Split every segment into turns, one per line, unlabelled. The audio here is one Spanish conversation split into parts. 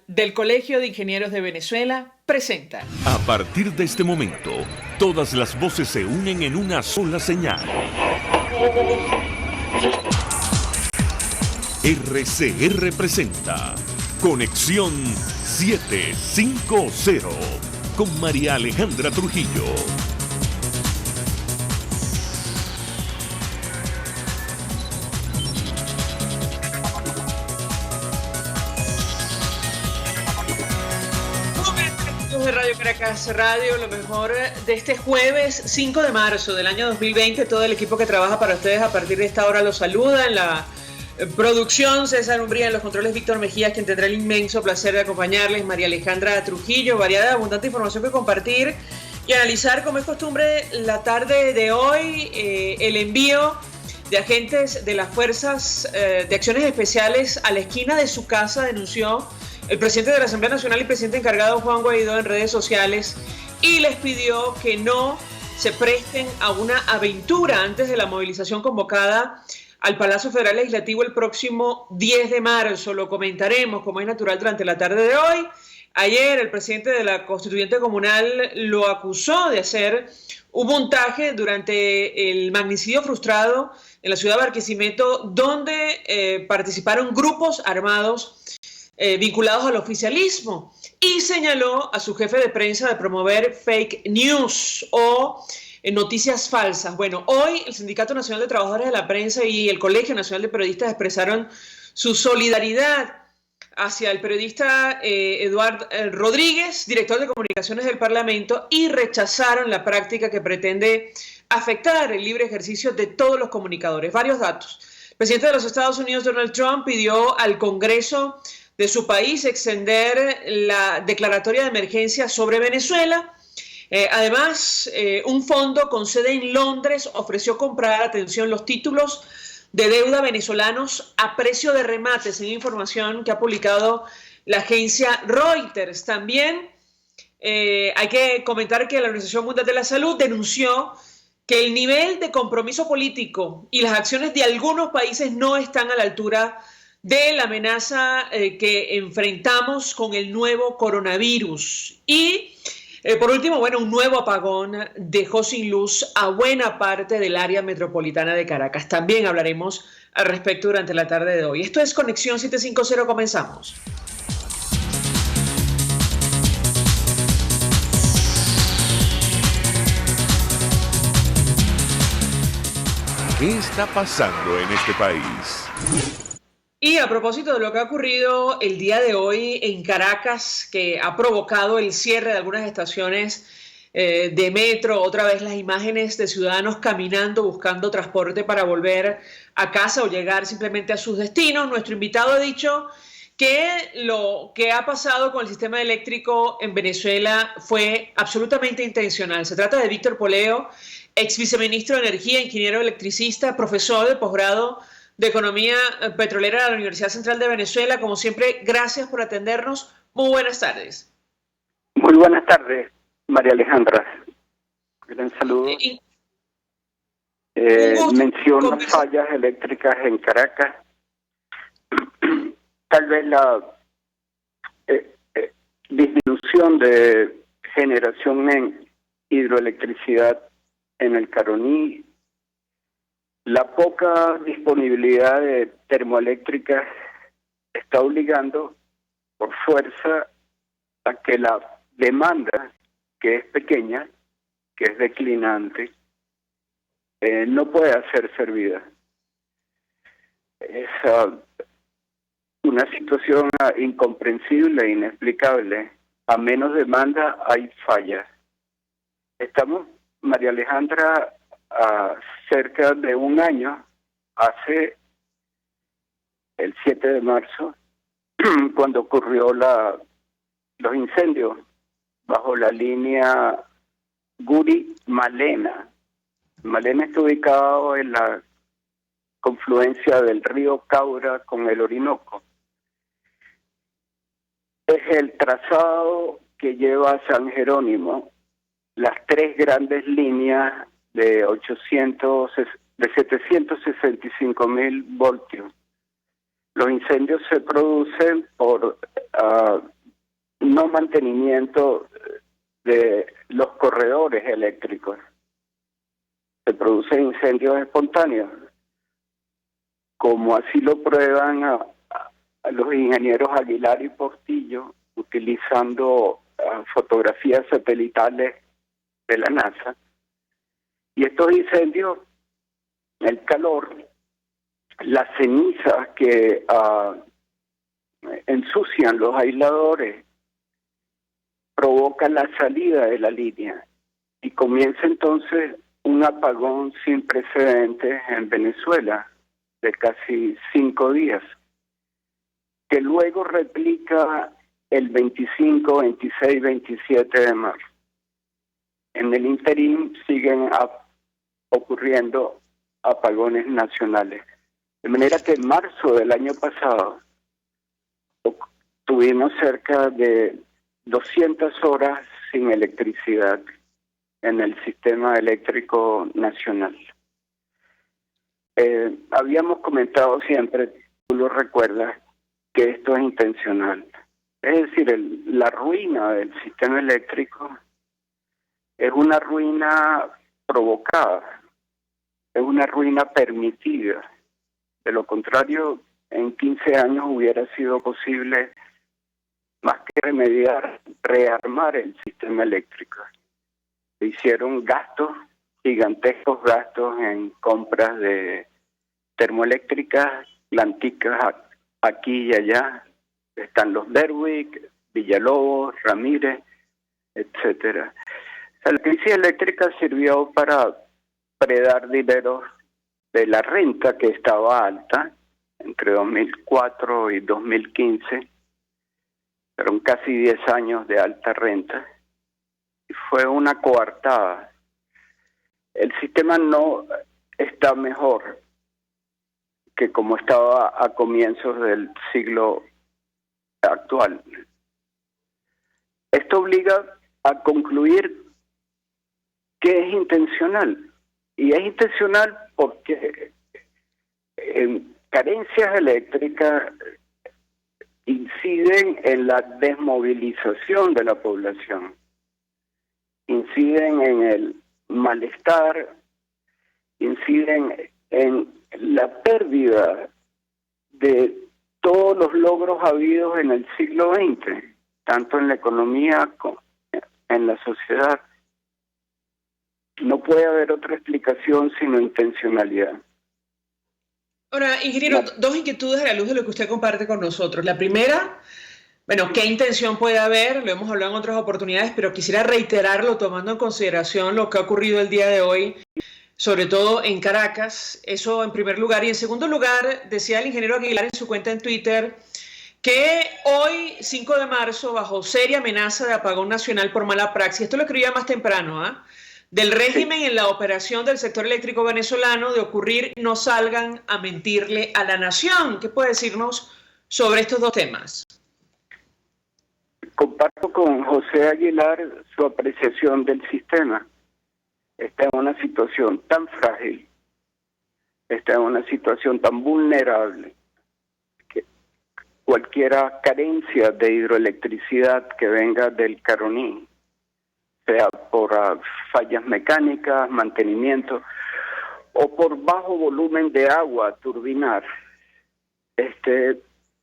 del Colegio de Ingenieros de Venezuela presenta.
A partir de este momento, todas las voces se unen en una sola señal. RCR presenta Conexión 750 con María Alejandra Trujillo.
De Radio Caracas Radio, lo mejor de este jueves 5 de marzo del año 2020. Todo el equipo que trabaja para ustedes a partir de esta hora los saluda. En la producción, César Umbría, en los controles, Víctor Mejías, quien tendrá el inmenso placer de acompañarles, María Alejandra Trujillo. Variada y abundante información que compartir y analizar, como es costumbre, la tarde de hoy. El envío de agentes de las Fuerzas de Acciones Especiales a la esquina de su casa, denunció el presidente de la Asamblea Nacional y presidente encargado Juan Guaidó en redes sociales, y les pidió que no se presten a una aventura antes de la movilización convocada al Palacio Federal Legislativo el próximo 10 de marzo. Lo comentaremos, como es natural, durante la tarde de hoy. Ayer el presidente de la Constituyente Comunal lo acusó de hacer un montaje durante el magnicidio frustrado en la ciudad de Barquisimeto, donde participaron grupos armados vinculados al oficialismo, y señaló a su jefe de prensa de promover fake news o noticias falsas. Bueno, hoy el Sindicato Nacional de Trabajadores de la Prensa y el Colegio Nacional de Periodistas expresaron su solidaridad hacia el periodista Eduardo Rodríguez, director de comunicaciones del Parlamento, y rechazaron la práctica que pretende afectar el libre ejercicio de todos los comunicadores. Varios datos. El presidente de los Estados Unidos, Donald Trump, pidió al Congreso de su país extender la declaratoria de emergencia sobre Venezuela. Además, un fondo con sede en Londres ofreció comprar, atención, los títulos de deuda venezolanos a precio de remate, según información que ha publicado la agencia Reuters. También hay que comentar que la Organización Mundial de la Salud denunció que el nivel de compromiso político y las acciones de algunos países no están a la altura de la amenaza que enfrentamos con el nuevo coronavirus. Y por último, bueno, un nuevo apagón dejó sin luz a buena parte del área metropolitana de Caracas. También hablaremos al respecto durante la tarde de hoy. Esto es Conexión 750, comenzamos.
¿Qué está pasando en este país?
Y a propósito de lo que ha ocurrido el día de hoy en Caracas, que ha provocado el cierre de algunas estaciones de metro, otra vez las imágenes de ciudadanos caminando, buscando transporte para volver a casa o llegar simplemente a sus destinos, nuestro invitado ha dicho que lo que ha pasado con el sistema eléctrico en Venezuela fue absolutamente intencional. Se trata de Víctor Poleo, ex viceministro de Energía, ingeniero electricista, profesor de posgrado de Economía Petrolera de la Universidad Central de Venezuela. Como siempre, gracias por atendernos. Muy buenas tardes.
Muy buenas tardes, María Alejandra. Gran saludo. Menciono fallas eléctricas en Caracas. Tal vez la disminución de generación en hidroelectricidad en el Caroní, la poca disponibilidad de termoeléctricas está obligando por fuerza a que la demanda, que es pequeña, que es declinante, no pueda ser servida. Es una situación incomprensible e inexplicable. A menos demanda hay fallas. Estamos, María Alejandra, cerca de un año, hace el 7 de marzo, cuando ocurrió los incendios bajo la línea Guri-Malena. Malena está ubicado en la confluencia del río Caura con el Orinoco. Es el trazado que lleva a San Jerónimo las tres grandes líneas de 765.000 voltios Los incendios se producen por no mantenimiento de los corredores eléctricos. Se producen incendios espontáneos, como así lo prueban a los ingenieros Aguilar y Portillo, utilizando fotografías satelitales de la NASA. Y estos incendios, el calor, las cenizas que ensucian los aisladores, provocan la salida de la línea y comienza entonces un apagón sin precedentes en Venezuela de casi 5 días, que luego replica el 25, 26, 27 de marzo. En el interín siguen ocurriendo apagones nacionales. De manera que en marzo del año pasado tuvimos cerca de 200 horas sin electricidad en el sistema eléctrico nacional. Habíamos comentado siempre, tú lo recuerdas, que esto es intencional. Es decir, la ruina del sistema eléctrico es una ruina provocada, es una ruina permitida. De lo contrario, en 15 años hubiera sido posible, más que remediar, rearmar el sistema eléctrico. Se hicieron gastos, gigantescos gastos en compras de termoeléctricas, planticas aquí y allá. Están los Berwick, Villalobos, Ramírez, etcétera. O sea, la crisis eléctrica sirvió para predar dinero de la renta, que estaba alta entre 2004 y 2015. Fueron casi 10 años de alta renta. Y fue una coartada. El sistema no está mejor que como estaba a comienzos del siglo actual. Esto obliga a concluir que es intencional. Y es intencional porque carencias eléctricas inciden en la desmovilización de la población, inciden en el malestar, inciden en la pérdida de todos los logros habidos en el siglo XX, tanto en la economía como en la sociedad. No puede haber otra explicación sino intencionalidad.
Ahora, ingeniero, dos inquietudes a la luz de lo que usted comparte con nosotros. La primera, bueno, ¿qué intención puede haber? Lo hemos hablado en otras oportunidades, pero quisiera reiterarlo tomando en consideración lo que ha ocurrido el día de hoy, sobre todo en Caracas. Eso en primer lugar. Y en segundo lugar, decía el ingeniero Aguilar en su cuenta en Twitter que hoy, 5 de marzo, bajo seria amenaza de apagón nacional por mala praxis, esto lo escribía más temprano, del régimen en la operación del sector eléctrico venezolano, de ocurrir, no salgan a mentirle a la nación. ¿Qué puede decirnos sobre estos dos temas?
Comparto con José Aguilar su apreciación del sistema. Está en una situación tan frágil, está en una situación tan vulnerable, que cualquier carencia de hidroelectricidad que venga del Caroní, sea por fallas mecánicas, mantenimiento, o por bajo volumen de agua a turbinar,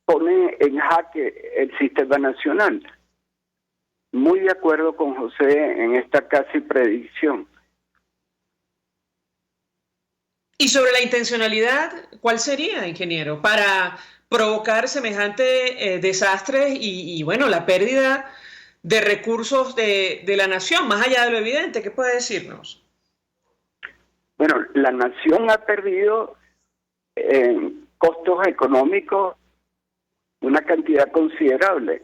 pone en jaque el sistema nacional. Muy de acuerdo con José en esta casi predicción.
Y sobre la intencionalidad, ¿cuál sería, ingeniero, para provocar semejante desastre y, bueno, la pérdida de recursos de la nación, más allá de lo evidente? ¿Qué puede decirnos?
Bueno, la nación ha perdido en costos económicos una cantidad considerable.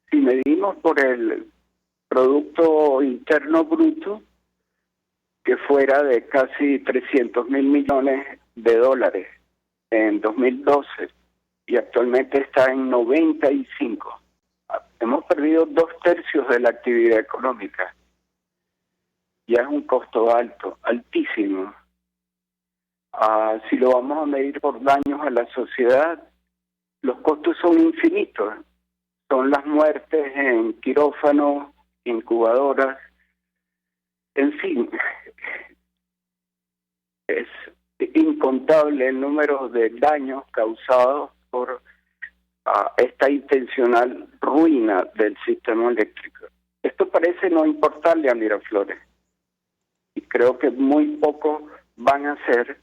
Si medimos por el Producto Interno Bruto, que fuera de casi 300.000 millones de dólares en 2012 y actualmente está en 95. Hemos perdido 2/3 de la actividad económica. Ya es un costo alto, altísimo. Si lo vamos a medir por daños a la sociedad, los costos son infinitos. Son las muertes en quirófanos, incubadoras, en fin, es incontable el número de daños causados por esta intencional ruina del sistema eléctrico. Esto parece no importarle a Miraflores, y creo que muy poco van a hacer,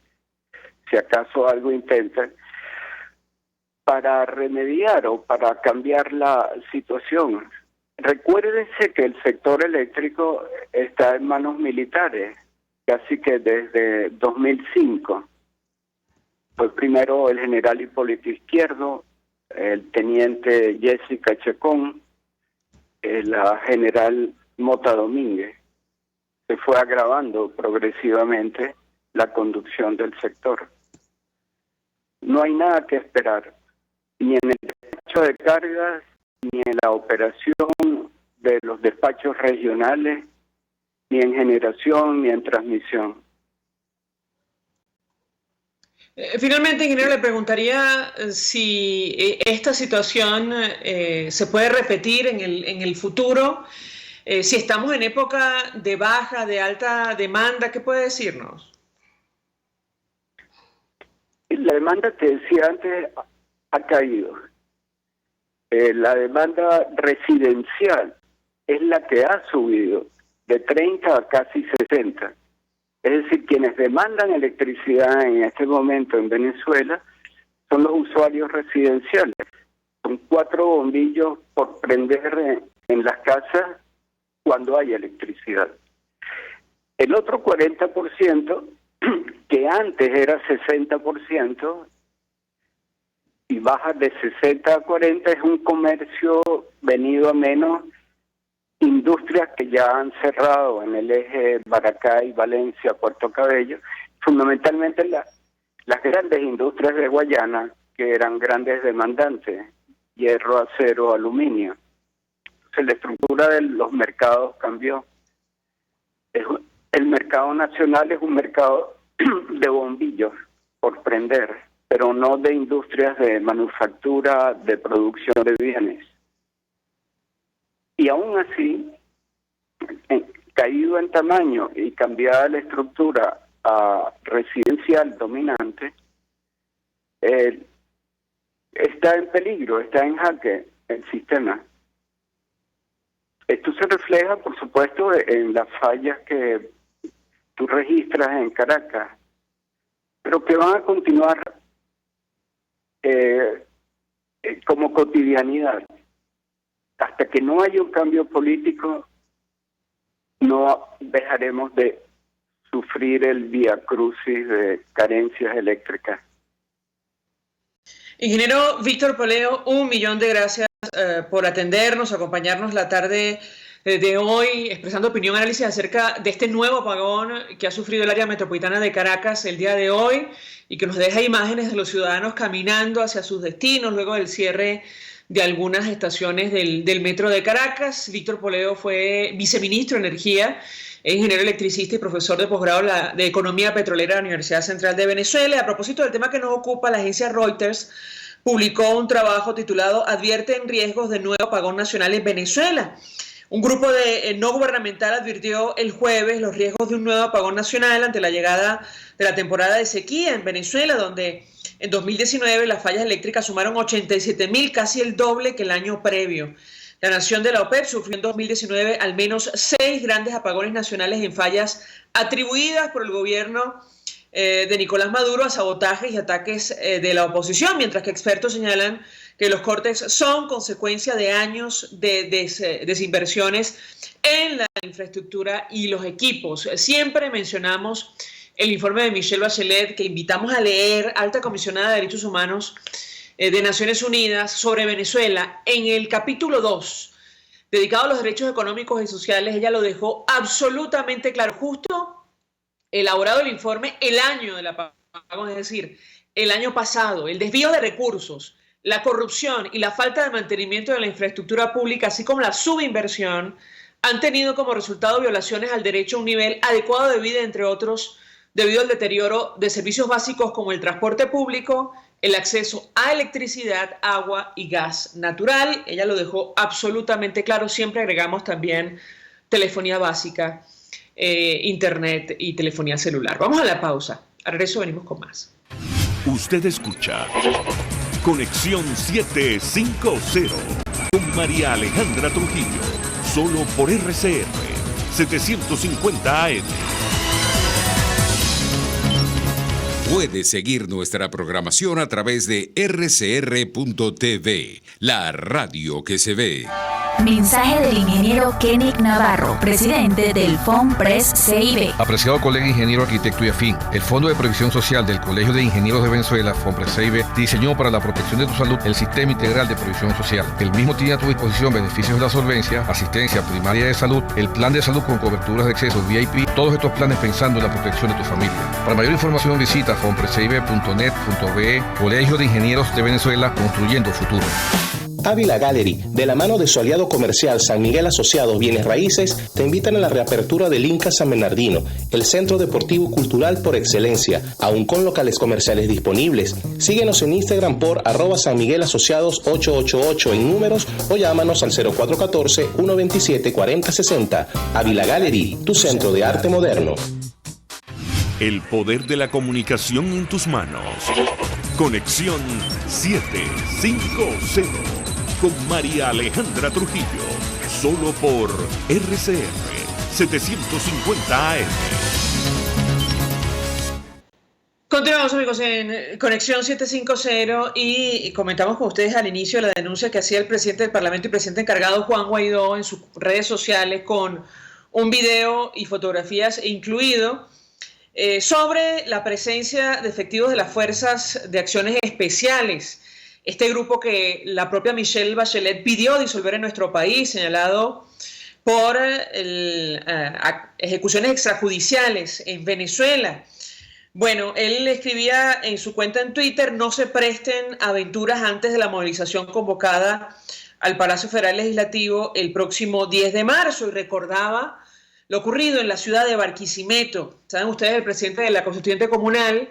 si acaso algo intentan, para remediar o para cambiar la situación. Recuérdense que el sector eléctrico está en manos militares, casi que desde 2005. Fue primero el general Hipólito Izquierdo, el teniente Jessica Chacón, la general Mota Domínguez. Se fue agravando progresivamente la conducción del sector. No hay nada que esperar, ni en el despacho de cargas, ni en la operación de los despachos regionales, ni en generación, ni en transmisión.
Finalmente, ingeniero, le preguntaría si esta situación se puede repetir en el futuro, si estamos en época de baja, de alta demanda, ¿qué puede decirnos?
La demanda, te decía antes, ha caído. La demanda residencial es la que ha subido de 30 a casi 60. Es decir, quienes demandan electricidad en este momento en Venezuela son los usuarios residenciales. Son 4 bombillos por prender en las casas cuando hay electricidad. El otro 40%, que antes era 60%, y baja de 60 a 40, es un comercio venido a menos, industrias que ya han cerrado en el eje Maracay, Valencia, Puerto Cabello, fundamentalmente las grandes industrias de Guayana, que eran grandes demandantes, hierro, acero, aluminio. Entonces la estructura de los mercados cambió. El mercado nacional es un mercado de bombillos por prender, pero no de industrias de manufactura, de producción de bienes. Y aún así, caído en tamaño y cambiada la estructura a residencial dominante, está en peligro, está en jaque el sistema. Esto se refleja, por supuesto, en las fallas que tú registras en Caracas, pero que van a continuar como cotidianidad. Hasta que no haya un cambio político, no dejaremos de sufrir el viacrucis de carencias eléctricas.
Ingeniero Víctor Poleo, 1.000.000 de gracias por atendernos, acompañarnos la tarde de hoy, expresando opinión, análisis acerca de este nuevo apagón que ha sufrido el área metropolitana de Caracas el día de hoy y que nos deja imágenes de los ciudadanos caminando hacia sus destinos luego del cierre de algunas estaciones del metro de Caracas. Víctor Poleo fue viceministro de Energía, es ingeniero electricista y profesor de posgrado de Economía Petrolera de la Universidad Central de Venezuela. A propósito del tema que nos ocupa, la agencia Reuters publicó un trabajo titulado Advierten riesgos de nuevo apagón nacional en Venezuela. Un grupo no gubernamental advirtió el jueves los riesgos de un nuevo apagón nacional ante la llegada de la temporada de sequía en Venezuela, donde en 2019 las fallas eléctricas sumaron 87.000, casi el doble que el año previo. La nación de la OPEP sufrió en 2019 al menos 6 grandes apagones nacionales en fallas atribuidas por el gobierno de Nicolás Maduro a sabotajes y ataques de la oposición, mientras que expertos señalan que los cortes son consecuencia de años de desinversiones en la infraestructura y los equipos. Siempre mencionamos el informe de Michelle Bachelet, que invitamos a leer, alta comisionada de Derechos Humanos de Naciones Unidas, sobre Venezuela. En el capítulo 2, dedicado a los derechos económicos y sociales, ella lo dejó absolutamente claro. Justo elaborado el informe el año del apagón, es decir, el año pasado, el desvío de recursos, la corrupción y la falta de mantenimiento de la infraestructura pública, así como la subinversión, han tenido como resultado violaciones al derecho a un nivel adecuado de vida, entre otros, debido al deterioro de servicios básicos como el transporte público, el acceso a electricidad, agua y gas natural. Ella lo dejó absolutamente claro. Siempre agregamos también telefonía básica, internet y telefonía celular. Vamos a la pausa. Al regreso venimos con más.
Usted escucha Conexión 750 con María Alejandra Trujillo, solo por RCR 750 AM.
Puede seguir nuestra programación a través de rcr.tv, la radio que se ve.
Mensaje del ingeniero Kenick Navarro, presidente del FOMPRES CIB.
Apreciado colega ingeniero, arquitecto y afín, el Fondo de Previsión Social del Colegio de Ingenieros de Venezuela, FOMPRES CIB, diseñó para la protección de tu salud el Sistema Integral de Previsión Social. El mismo tiene a tu disposición beneficios de la solvencia, asistencia primaria de salud, el plan de salud con coberturas de acceso VIP, todos estos planes pensando en la protección de tu familia. Para mayor información visita fomprescibe.net.be, Colegio de Ingenieros de Venezuela, construyendo futuro.
Ávila Gallery, de la mano de su aliado comercial San Miguel Asociados Bienes Raíces, te invitan a la reapertura del Inca San Bernardino, el centro deportivo cultural por excelencia, aún con locales comerciales disponibles. Síguenos en Instagram por @SanMiguelAsociados888 en números o llámanos al 0414-127-4060. Ávila Gallery, tu centro de arte moderno.
El poder de la comunicación en tus manos. Conexión 750 con María Alejandra Trujillo, solo por RCR 750 AM.
Continuamos, amigos, en Conexión 750 y comentamos con ustedes al inicio la denuncia que hacía el presidente del Parlamento y presidente encargado Juan Guaidó en sus redes sociales con un video y fotografías incluido sobre la presencia de efectivos de las Fuerzas de Acciones Especiales. Este grupo que la propia Michelle Bachelet pidió disolver en nuestro país, señalado por ejecuciones extrajudiciales en Venezuela. Bueno, él escribía en su cuenta en Twitter: no se presten aventuras antes de la movilización convocada al Palacio Federal Legislativo el próximo 10 de marzo y recordaba lo ocurrido en la ciudad de Barquisimeto. Saben ustedes, el presidente de la Constituyente Comunal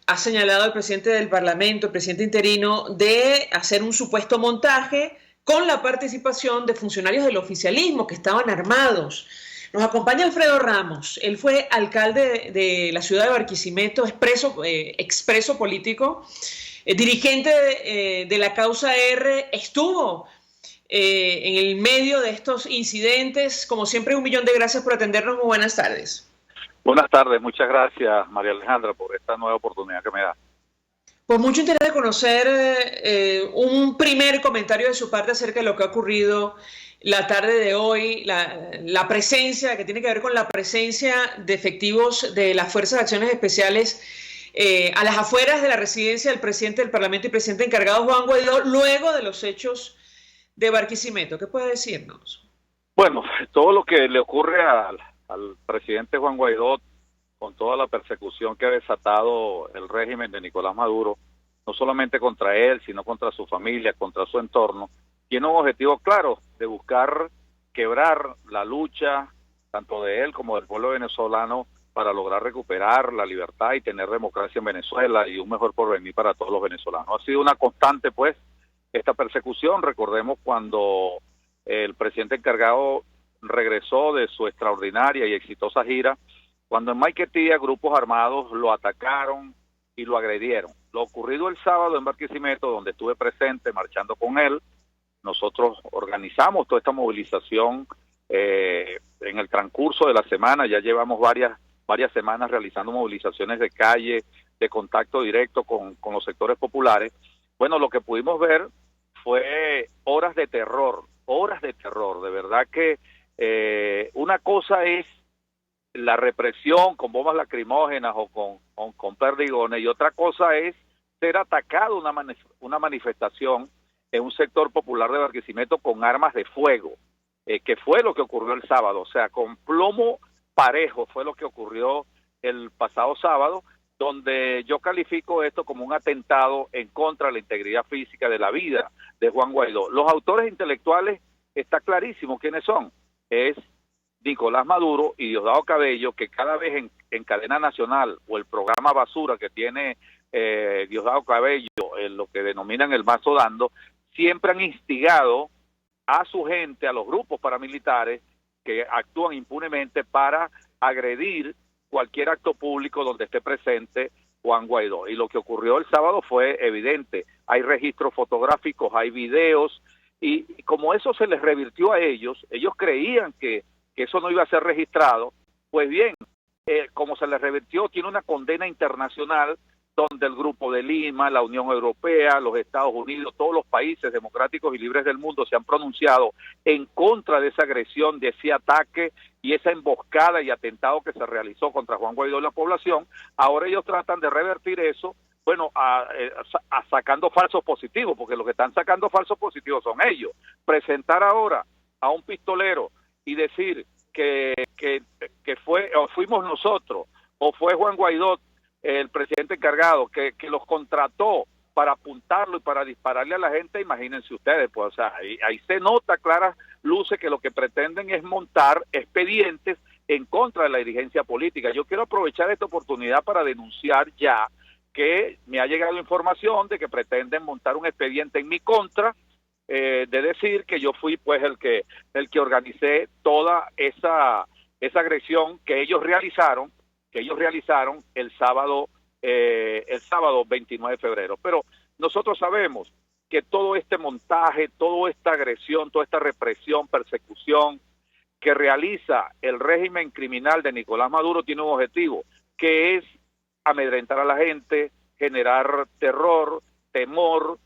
ha señalado al presidente del Parlamento, el presidente interino, de hacer un supuesto montaje con la participación de funcionarios del oficialismo que estaban armados. Nos acompaña Alfredo Ramos. Él fue alcalde de la ciudad de Barquisimeto, expreso político, dirigente de la causa R, estuvo en el medio de estos incidentes. Como siempre, 1.000.000 de gracias por atendernos. Muy buenas tardes.
Buenas tardes, muchas gracias María Alejandra por esta nueva oportunidad que me da.
Pues mucho interés de conocer un primer comentario de su parte acerca de lo que ha ocurrido la tarde de hoy, la presencia, que tiene que ver con la presencia de efectivos de las Fuerzas de Acciones Especiales a las afueras de la residencia del presidente del Parlamento y presidente encargado Juan Guaidó, luego de los hechos de Barquisimeto. ¿Qué puede decirnos?
Bueno, todo lo que le ocurre al presidente Juan Guaidó, con toda la persecución que ha desatado el régimen de Nicolás Maduro, no solamente contra él, sino contra su familia, contra su entorno, tiene un objetivo claro de buscar quebrar la lucha tanto de él como del pueblo venezolano para lograr recuperar la libertad y tener democracia en Venezuela y un mejor porvenir para todos los venezolanos. Ha sido una constante, pues, esta persecución. Recordemos cuando el presidente encargado regresó de su extraordinaria y exitosa gira, cuando en Maiquetía grupos armados lo atacaron y lo agredieron. Lo ocurrido el sábado en Barquisimeto, donde estuve presente marchando con él, nosotros organizamos toda esta movilización en el transcurso de la semana. Ya llevamos varias semanas realizando movilizaciones de calle, de contacto directo con los sectores populares. Bueno, lo que pudimos ver fue horas de terror, de verdad que una cosa es la represión con bombas lacrimógenas o con perdigones, y otra cosa es ser atacado una manifestación en un sector popular de Barquisimeto con armas de fuego, que fue lo que ocurrió el sábado. O sea, con plomo parejo fue lo que ocurrió el pasado sábado, donde yo califico esto como un atentado en contra de la integridad física de la vida de Juan Guaidó. Los autores intelectuales está clarísimo quiénes son. Es Nicolás Maduro y Diosdado Cabello, que cada vez en cadena nacional, o el programa Basura que tiene Diosdado Cabello lo que denominan el mazo dando, siempre han instigado a su gente, a los grupos paramilitares que actúan impunemente para agredir cualquier acto público donde esté presente Juan Guaidó. Y lo que ocurrió el sábado fue evidente. Hay registros fotográficos, hay videos, y como eso se les revirtió a ellos creían que eso no iba a ser registrado. Pues bien, como se les revirtió, tiene una condena internacional donde el Grupo de Lima, la Unión Europea, los Estados Unidos, todos los países democráticos y libres del mundo se han pronunciado en contra de esa agresión, de ese ataque y esa emboscada y atentado que se realizó contra Juan Guaidó y la población. Ahora ellos tratan de revertir eso, bueno, sacando falsos positivos, porque los que están sacando falsos positivos son ellos. Presentar ahora a un pistolero y decir que fuimos nosotros, o fue Juan Guaidó, el presidente encargado, que los contrató para apuntarlo y para dispararle a la gente, imagínense ustedes, pues, o sea, ahí se nota claras luces que lo que pretenden es montar expedientes en contra de la dirigencia política. Yo quiero aprovechar esta oportunidad para denunciar ya que me ha llegado información de que pretenden montar un expediente en mi contra, de decir que yo fui pues el que organicé toda esa agresión que ellos realizaron el sábado 29 de febrero. Pero nosotros sabemos que todo este montaje, toda esta agresión, toda esta represión, persecución que realiza el régimen criminal de Nicolás Maduro tiene un objetivo, que es amedrentar a la gente, generar terror, temor,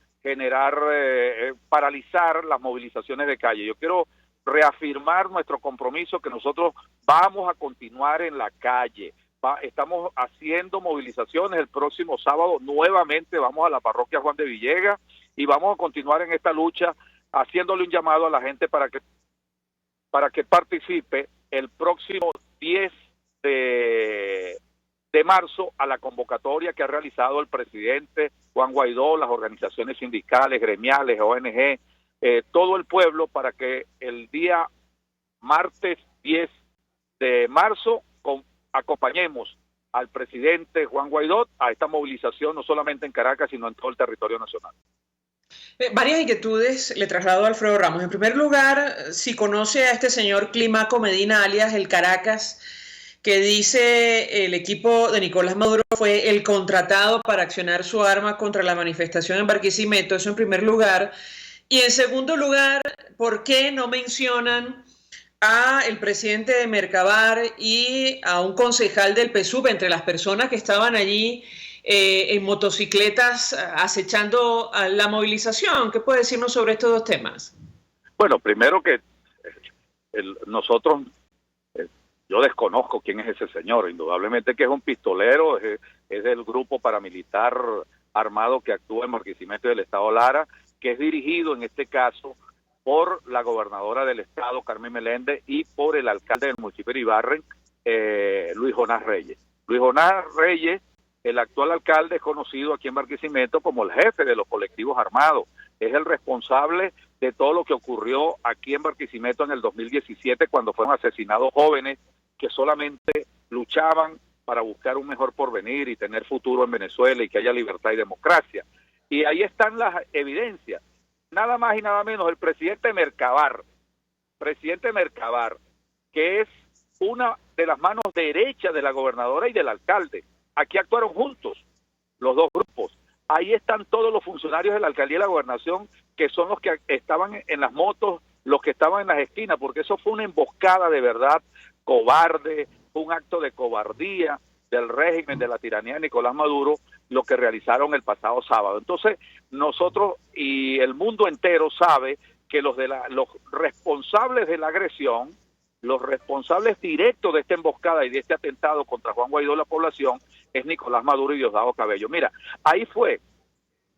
paralizar las movilizaciones de calle. Yo quiero reafirmar nuestro compromiso que nosotros vamos a continuar en la calle. Estamos haciendo movilizaciones el próximo sábado, nuevamente vamos a la parroquia Juan de Villegas y vamos a continuar en esta lucha haciéndole un llamado a la gente para que participe el próximo 10 de marzo a la convocatoria que ha realizado el presidente Juan Guaidó, las organizaciones sindicales, gremiales, ONG, todo el pueblo, para que el día martes 10 de marzo acompañemos al presidente Juan Guaidó a esta movilización, no solamente en Caracas, sino en todo el territorio nacional.
Varias inquietudes le traslado a Alfredo Ramos. En primer lugar, si conoce a este señor Climaco Medina, alias el Caracas, que dice el equipo de Nicolás Maduro fue el contratado para accionar su arma contra la manifestación en Barquisimeto. Eso en primer lugar. Y en segundo lugar, ¿por qué no mencionan a el presidente de Mercabar y a un concejal del PSUV entre las personas que estaban allí en motocicletas acechando a la movilización? ¿Qué puede decirnos sobre estos dos temas?
Bueno, primero que nosotros, yo desconozco quién es ese señor, indudablemente que es un pistolero, es del grupo paramilitar armado que actúa en Barquisimeto del Estado Lara, que es dirigido en este caso por la gobernadora del estado, Carmen Meléndez, y por el alcalde del municipio de Ibarren, Luis Jonás Reyes. Luis Jonás Reyes, el actual alcalde, es conocido aquí en Barquisimeto como el jefe de los colectivos armados. Es el responsable de todo lo que ocurrió aquí en Barquisimeto en el 2017, cuando fueron asesinados jóvenes que solamente luchaban para buscar un mejor porvenir y tener futuro en Venezuela y que haya libertad y democracia. Y ahí están las evidencias. Nada más y nada menos el presidente Mercabar, que es una de las manos derechas de la gobernadora y del alcalde. Aquí actuaron juntos los dos grupos. Ahí están todos los funcionarios de la alcaldía y la gobernación, que son los que estaban en las motos, los que estaban en las esquinas, porque eso fue una emboscada de verdad cobarde, fue un acto de cobardía del régimen de la tiranía de Nicolás Maduro, lo que realizaron el pasado sábado. Entonces, nosotros y el mundo entero sabe que los responsables de la agresión, los responsables directos de esta emboscada y de este atentado contra Juan Guaidó y la población, es Nicolás Maduro y Diosdado Cabello. Mira, ahí fue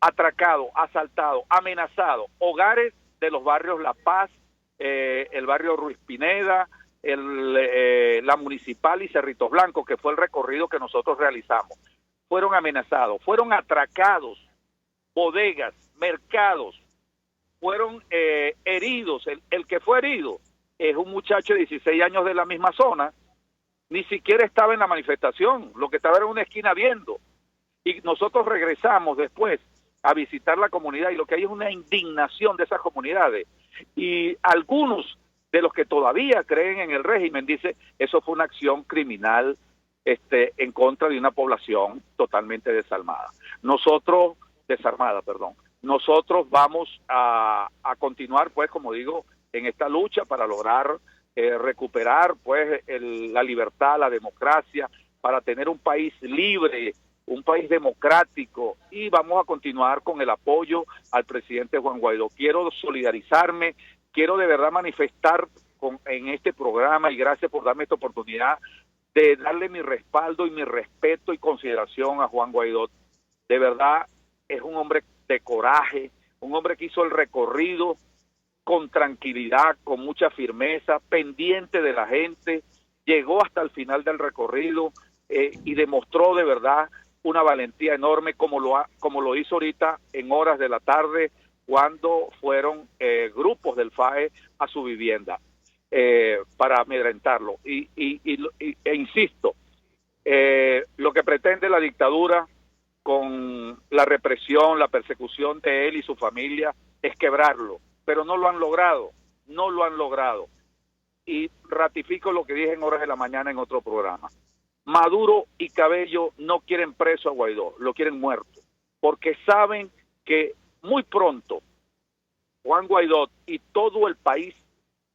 atracado, asaltado, amenazado hogares de los barrios La Paz, el barrio Ruiz Pineda, la Municipal y Cerritos Blancos, que fue el recorrido que nosotros realizamos. Fueron amenazados, fueron atracados bodegas, mercados, fueron heridos. El que fue herido es un muchacho de 16 años de la misma zona, ni siquiera estaba en la manifestación, lo que estaba era en una esquina viendo. Y nosotros regresamos después a visitar la comunidad y lo que hay es una indignación de esas comunidades. Y algunos de los que todavía creen en el régimen dice eso fue una acción criminal en contra de una población totalmente desarmada. Nosotros vamos a continuar, pues, como digo, en esta lucha para lograr recuperar, pues, la libertad, la democracia, para tener un país libre, un país democrático, y vamos a continuar con el apoyo al presidente Juan Guaidó. Quiero solidarizarme, quiero de verdad manifestar en este programa, y gracias por darme esta oportunidad, de darle mi respaldo y mi respeto y consideración a Juan Guaidó. De verdad, es un hombre de coraje, un hombre que hizo el recorrido con tranquilidad, con mucha firmeza, pendiente de la gente, llegó hasta el final del recorrido y demostró de verdad una valentía enorme, como lo hizo ahorita en horas de la tarde, cuando fueron grupos del FAE a su vivienda para amedrentarlo. E insisto, lo que pretende la dictadura con la represión, la persecución de él y su familia es quebrarlo, pero no lo han logrado. Y ratifico lo que dije en horas de la mañana en otro programa. Maduro y Cabello no quieren preso a Guaidó, lo quieren muerto, porque saben que muy pronto Juan Guaidó y todo el país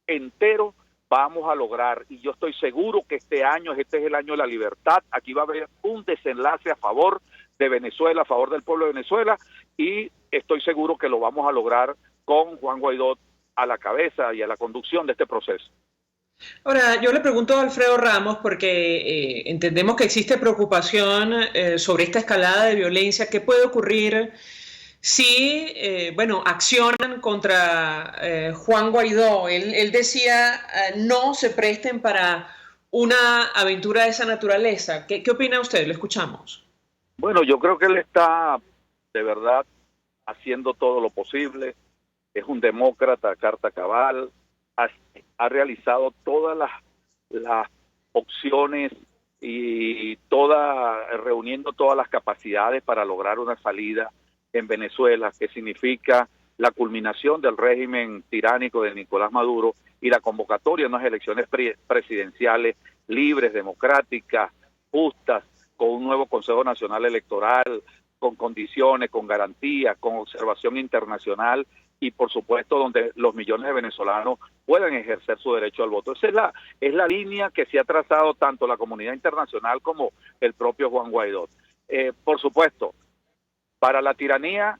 entero vamos a lograr, y yo estoy seguro que este es el año de la libertad. Aquí va a haber un desenlace a favor de Venezuela, a favor del pueblo de Venezuela, y estoy seguro que lo vamos a lograr con Juan Guaidó a la cabeza y a la conducción de este proceso.
Ahora, yo le pregunto a Alfredo Ramos porque entendemos que existe preocupación sobre esta escalada de violencia. ¿Qué puede ocurrir si, accionan contra Juan Guaidó? Él decía, no se presten para una aventura de esa naturaleza. ¿Qué opina usted? Lo escuchamos.
Bueno, yo creo que él está de verdad haciendo todo lo posible. Es un demócrata, carta cabal, ha realizado todas las opciones y reuniendo todas las capacidades para lograr una salida en Venezuela, que significa la culminación del régimen tiránico de Nicolás Maduro y la convocatoria a unas elecciones presidenciales libres, democráticas, justas, con un nuevo Consejo Nacional Electoral, con condiciones, con garantías, con observación internacional, y por supuesto donde los millones de venezolanos puedan ejercer su derecho al voto. Esa es la línea que se ha trazado tanto la comunidad internacional como el propio Juan Guaidó. Por supuesto, para la tiranía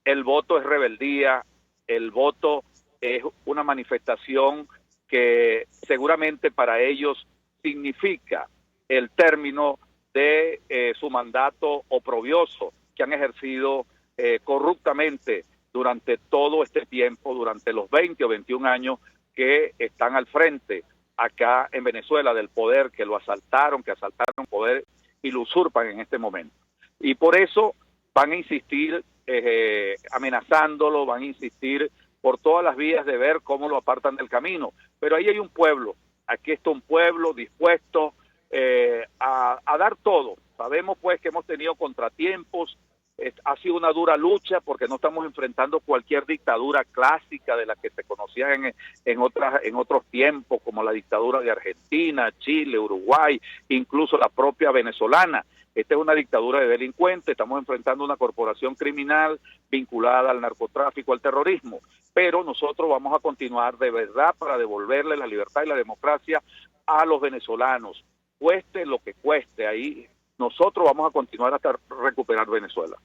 el voto es rebeldía, el voto es una manifestación que seguramente para ellos significa el término de su mandato oprobioso que han ejercido corruptamente durante todo este tiempo, durante los 20 o 21 años que están al frente acá en Venezuela del poder, que asaltaron poder y lo usurpan en este momento. Y por eso van a insistir amenazándolo, van a insistir por todas las vías de ver cómo lo apartan del camino. Pero ahí hay un pueblo, aquí está un pueblo dispuesto a dar todo. Sabemos pues que hemos tenido contratiempos, ha sido una dura lucha porque no estamos enfrentando cualquier dictadura clásica de la que se conocía en otros tiempos, como la dictadura de Argentina, Chile, Uruguay, incluso la propia venezolana. Esta es una dictadura de delincuentes, estamos enfrentando una corporación criminal vinculada al narcotráfico, al terrorismo, pero nosotros vamos a continuar de verdad para devolverle la libertad y la democracia a los venezolanos, cueste lo que cueste. Ahí nosotros vamos a continuar hasta recuperar Venezuela.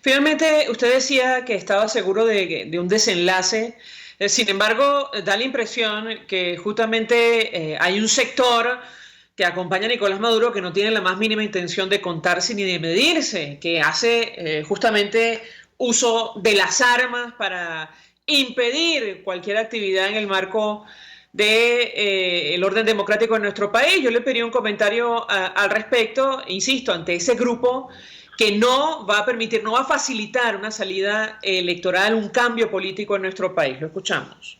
Finalmente, usted decía que estaba seguro de un desenlace. Sin embargo, da la impresión que justamente hay un sector que acompaña a Nicolás Maduro que no tiene la más mínima intención de contarse ni de medirse, que hace justamente uso de las armas para impedir cualquier actividad en el marco del orden democrático en nuestro país. Yo le pedí un comentario al respecto, insisto, ante ese grupo que no va a permitir, no va a facilitar una salida electoral, un cambio político en nuestro país. Lo escuchamos.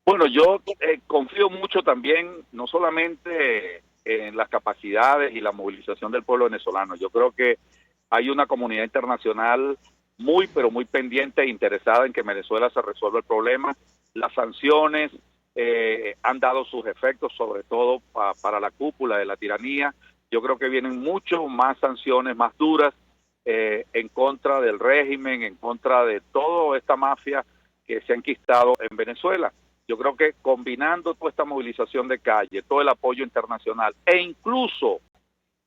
Bueno, yo confío mucho también, no solamente en las capacidades y la movilización del pueblo venezolano. Yo creo que hay una comunidad internacional muy, pero muy pendiente e interesada en que Venezuela se resuelva el problema. Las sanciones han dado sus efectos, sobre todo para la cúpula de la tiranía. Yo creo que vienen mucho más sanciones, más duras, en contra del régimen, en contra de toda esta mafia que se ha enquistado en Venezuela. Yo creo que combinando toda esta movilización de calle, todo el apoyo internacional e incluso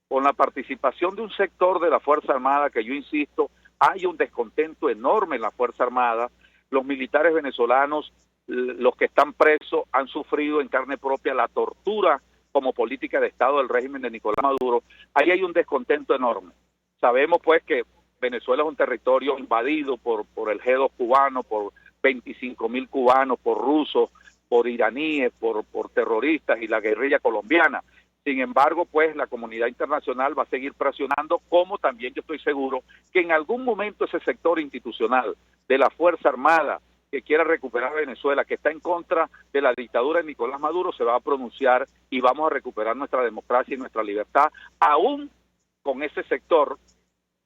con la participación de un sector de la Fuerza Armada, que yo insisto, hay un descontento enorme en la Fuerza Armada. Los militares venezolanos, los que están presos, han sufrido en carne propia la tortura como política de Estado del régimen de Nicolás Maduro. Ahí hay un descontento enorme. Sabemos pues que Venezuela es un territorio invadido por el G2 cubano, por 25.000 cubanos, por rusos, por iraníes, por terroristas y la guerrilla colombiana. Sin embargo, pues la comunidad internacional va a seguir presionando, como también yo estoy seguro que en algún momento ese sector institucional de la Fuerza Armada que quiera recuperar Venezuela, que está en contra de la dictadura de Nicolás Maduro, se va a pronunciar y vamos a recuperar nuestra democracia y nuestra libertad, aún con ese sector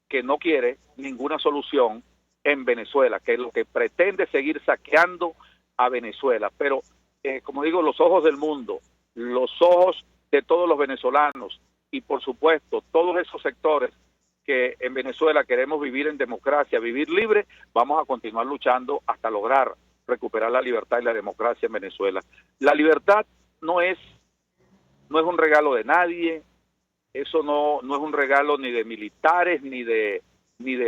que no quiere ninguna solución en Venezuela, que es lo que pretende seguir saqueando a Venezuela. Pero, como digo, los ojos del mundo, los ojos de todos los venezolanos y, por supuesto, todos esos sectores que en Venezuela queremos vivir en democracia, vivir libre, vamos a continuar luchando hasta lograr recuperar la libertad y la democracia en Venezuela. La libertad no es un regalo de nadie, eso no es un regalo ni de militares, ni de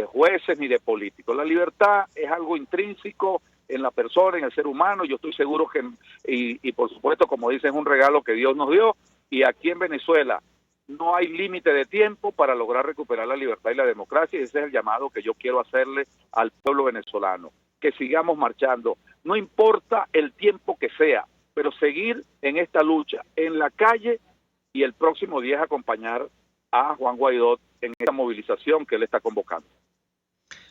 jueces, ni de políticos. La libertad es algo intrínseco en la persona, en el ser humano. Yo estoy seguro que, y por supuesto, como dicen, es un regalo que Dios nos dio, y aquí en Venezuela no hay límite de tiempo para lograr recuperar la libertad y la democracia, y ese es el llamado que yo quiero hacerle al pueblo venezolano, que sigamos marchando, no importa el tiempo que sea, pero seguir en esta lucha, en la calle, y el próximo día es acompañar a Juan Guaidó en esta movilización que él está convocando.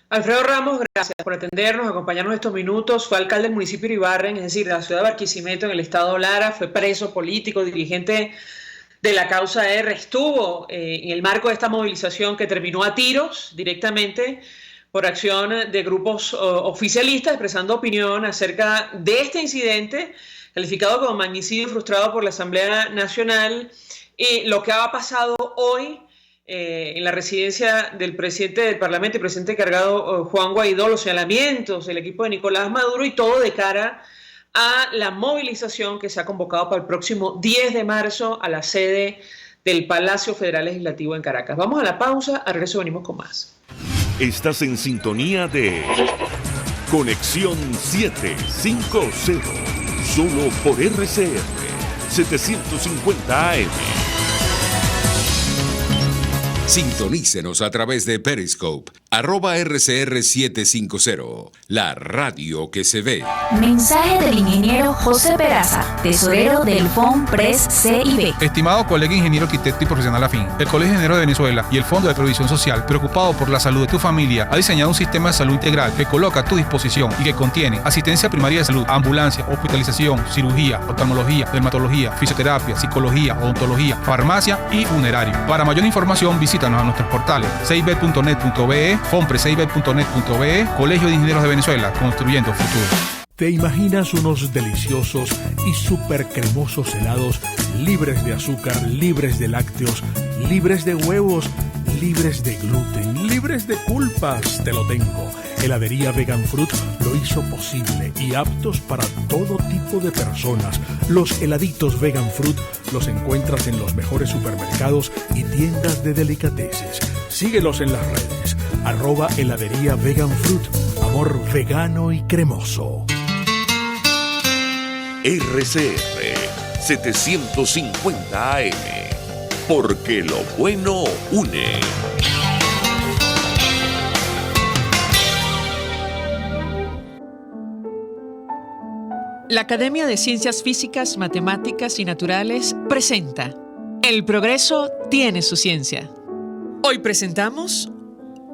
Alfredo Ramos, gracias por atendernos, acompañarnos estos minutos. Fue alcalde del municipio de Ibarren, es decir, de la ciudad de Barquisimeto, en el estado Lara. Fue preso político, dirigente de la causa R. Estuvo en el marco de esta movilización que terminó a tiros directamente por acción de grupos oficialistas, expresando opinión acerca de este incidente, calificado como magnicidio frustrado por la Asamblea Nacional, y lo que ha pasado hoy en la residencia del presidente del Parlamento y presidente encargado Juan Guaidó, los señalamientos del equipo de Nicolás Maduro y todo de cara a la movilización que se ha convocado para el próximo 10 de marzo a la sede del Palacio Federal Legislativo en Caracas. Vamos a la pausa, al regreso venimos con más.
Estás en sintonía de Conexión 750, solo por RCR 750 AM.
Sintonícenos a través de Periscope, @RCR750, la radio que se ve.
Mensaje del ingeniero José Peraza, tesorero del FOMPRES CIB.
Estimado colega ingeniero, arquitecto y profesional afín, el Colegio de Ingenieros de Venezuela y el Fondo de Previsión Social, preocupado por la salud de tu familia, ha diseñado un sistema de salud integral que coloca a tu disposición y que contiene asistencia primaria de salud, ambulancia, hospitalización, cirugía, oftalmología, dermatología, fisioterapia, psicología, odontología, farmacia y funerario. Para mayor información, visítanos a nuestros portales cib.net.be, fomprescib.net.be, Colegio de Ingenieros de Venezuela, construyendo futuro.
¿Te imaginas unos deliciosos y súper cremosos helados libres de azúcar, libres de lácteos, libres de huevos, libres de gluten, libres de culpas? Te lo tengo. Heladería Vegan Fruit lo hizo posible y aptos para todo tipo de personas. Los heladitos Vegan Fruit los encuentras en los mejores supermercados y tiendas de delicateces. Síguelos en las redes. @heladería Vegan Fruit. Amor vegano y cremoso.
RCR 750 AM, porque lo bueno une.
La Academia de Ciencias Físicas, Matemáticas y Naturales presenta El progreso tiene su ciencia. Hoy presentamos